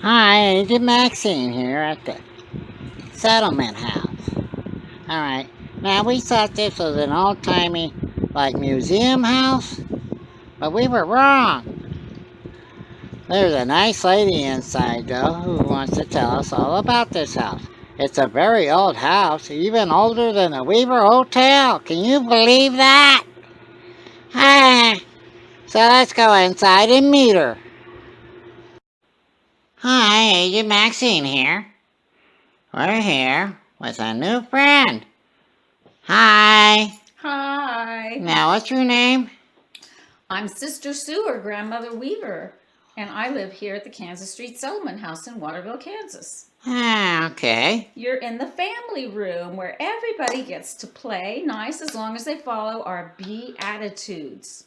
Hi, Agent Maxine here at the settlement house. Alright, now we thought this was an old-timey, like, museum house, but we were wrong. There's a nice lady inside, though, who wants to tell us all about this house. It's a very old house, even older than the Weaver Hotel. Can you believe that? Ah, so let's go inside and meet her. Hi, Agent Maxine here. We're here with a new friend. Hi. Hi. Now, what's your name? I'm Sister Sue, or Grandmother Weaver, and I live here at the Kansas Street Settlement House in Waterville, Kansas. Ah, okay. You're in the family room where everybody gets to play nice as long as they follow our Beatitudes.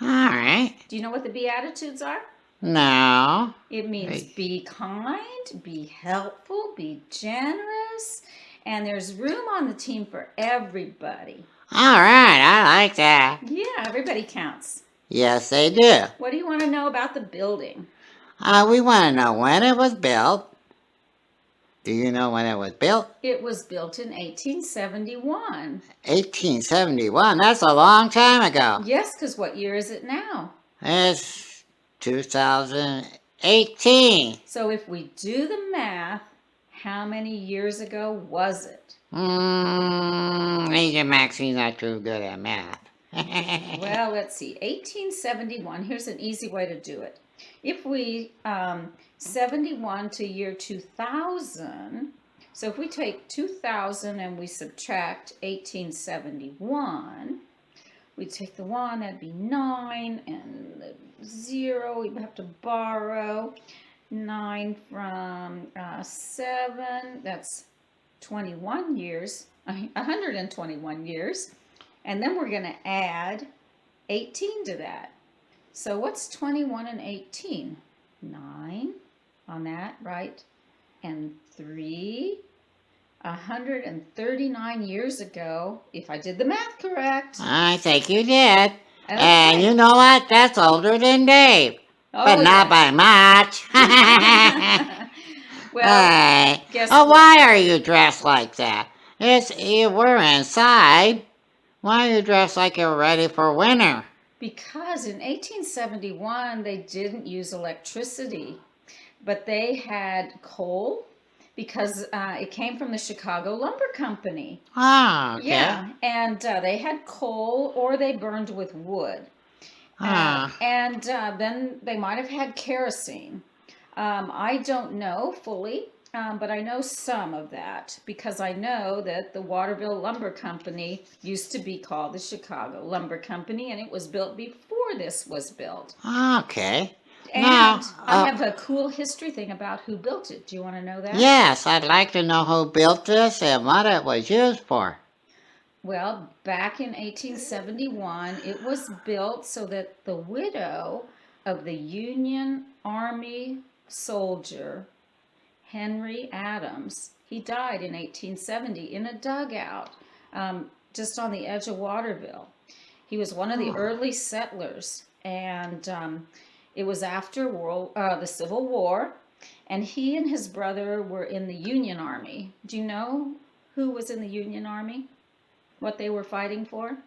All right. Do you know what the Beatitudes are? No. It means be kind, be helpful, be generous, and there's room on the team for everybody. All right, I like that. Yeah, everybody counts. Yes, they do. What do you want to know about the building? We want to know when it was built. Do you know when it was built? It was built in 1871. 1871. That's a long time ago. Yes, because what year is it now? It's 2018. So if we do the math, how many years ago was it? Agent Maxine's not too good at math. Well, let's see. 1871. Here's an easy way to do it. If we 71 to year 2000, so if we take 2000 and we subtract 1871, we take the 1, that'd be 9, and the 0, we'd have to borrow 9 from 7, that's 21 years, 121 years, and then we're going to add 18 to that. So what's 21 and 18? 9 on that, right? And 3, 139 years ago, if I did the math correct. I think you did. Okay. And you know what? That's older than Dave. Oh, but not by much. Well, guess oh, what? why are you dressed like that? We're inside. Why are you dressed like you're ready for winter? Because in 1871, they didn't use electricity, but they had coal because it came from the Chicago Lumber Company. Oh, okay. Yeah, and they had coal or they burned with wood. And then they might have had kerosene. I don't know fully, but I know some of that because I know that the Waterville Lumber Company used to be called the Chicago Lumber Company, and it was built before this was built. Okay. And now, I have a cool history thing about who built it. Do you want to know that? Yes, I'd like to know who built this and what it was used for. Well, back in 1871, it was built so that the widow of the Union Army soldier, Henry Adams, he died in 1870 in a dugout just on the edge of Waterville. He was one of the early settlers, and it was after the Civil War, and he and his brother were in the Union Army. Do you know who was in the Union Army? What they were fighting for?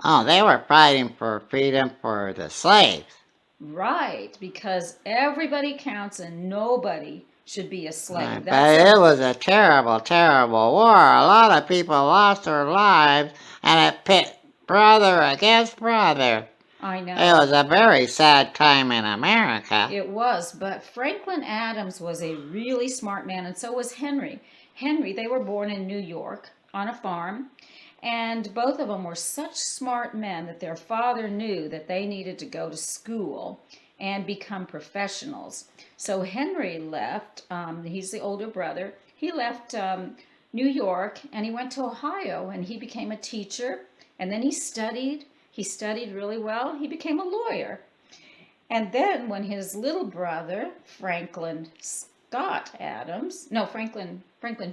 Oh, they were fighting for freedom for the slaves. Right, because everybody counts and nobody should be a slave. But it was a terrible, terrible war. A lot of people lost their lives, and it pit brother against brother. I know. It was a very sad time in America. It was, but Franklin Adams was a really smart man, and so was Henry. Henry, they were born in New York on a farm, and both of them were such smart men that their father knew that they needed to go to school and become professionals. So Henry left, he's the older brother, he left New York and he went to Ohio and he became a teacher, and then he studied really well, he became a lawyer. And then when his little brother, Franklin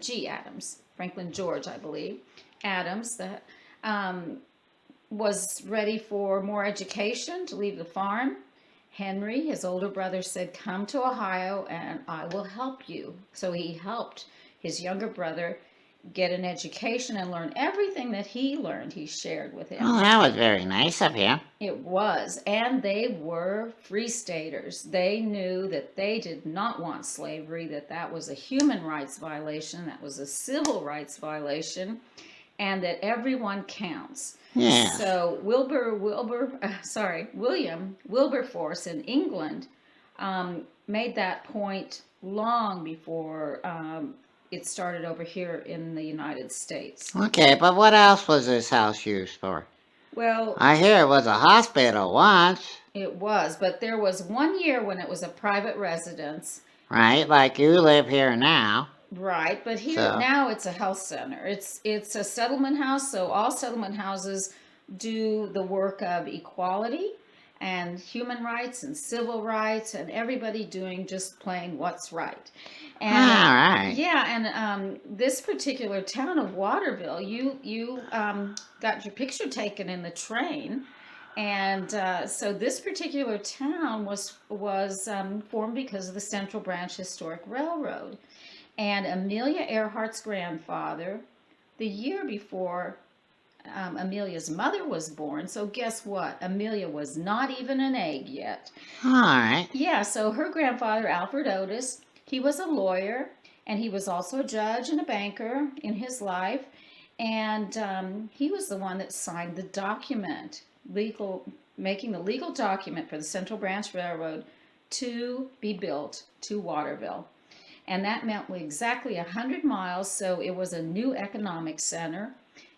G. Adams, Franklin George, I believe, Adams, was ready for more education to leave the farm, Henry, his older brother, said, "Come to Ohio and I will help you." So he helped his younger brother get an education and learn everything that he learned. He shared with him. Oh, that was very nice of him. It was, and they were free staters. They knew that they did not want slavery, that that was a human rights violation, that was a civil rights violation, and that everyone counts. Yeah. So William Wilberforce in England made that point long before it started over here in the United States. Okay, but what else was this house used for? Well, I hear it was a hospital once, it was, but there was one year when it was a private residence. right? Like you live here now. Right, but here So- now it's a health center. It's a settlement house, so all settlement houses do the work of equality and human rights and civil rights and everybody doing just plain what's right. And All right. yeah, and this particular town of Waterville, you got your picture taken in the train, and so this particular town was formed because of the Central Branch Historic Railroad, and Amelia Earhart's grandfather, the year before Amelia's mother was born. So guess what? Amelia was not even an egg yet. All right. Yeah, so her grandfather, Alfred Otis, he was a lawyer, and he was also a judge and a banker in his life. And he was the one that signed the document, making the legal document for the Central Branch Railroad to be built to Waterville. And that meant exactly 100 miles, so it was a new economic center.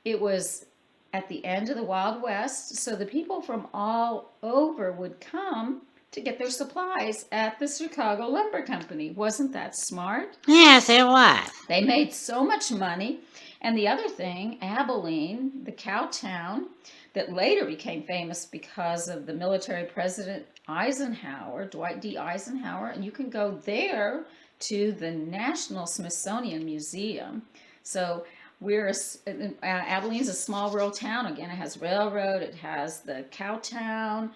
It was at the end of the Wild West, so the people from all over would come to get their supplies at the Chicago Lumber Company. Wasn't that smart? Yes, it was. They made so much money. And the other thing, Abilene, the cow town, that later became famous because of the military president Eisenhower, Dwight D. Eisenhower, and you can go there to the National Smithsonian Museum. So Abilene's a small rural town. Again, it has railroad, it has the cow town,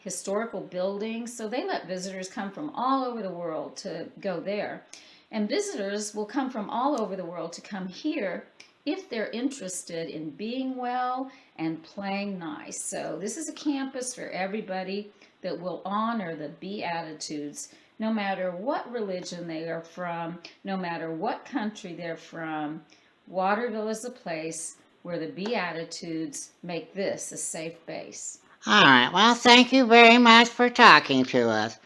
historical buildings. So they let visitors come from all over the world to go there. And visitors will come from all over the world to come here if they're interested in being well and playing nice. So this is a campus for everybody that will honor the Beatitudes, no matter what religion they are from, no matter what country they're from. Waterville is a place where the Beatitudes make this a safe base. All right. Well, thank you very much for talking to us.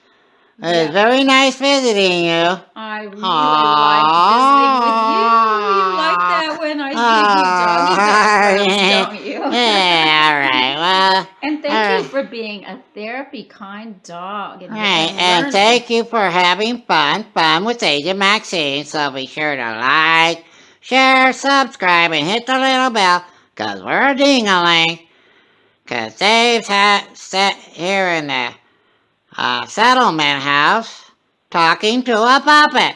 It Yeah. was very nice visiting you. I really Aww. like visiting with you. You like that when I give you doggy backgrounds, don't you? Yeah, all right. Well, And thank all you right. for being a therapy kind dog. All right, and learning. thank you for having fun with Agent Maxine. So be sure to like, share, subscribe, and hit the little bell, because we're a ding-a-ling. Because Dave's sat here in the settlement house talking to a puppet.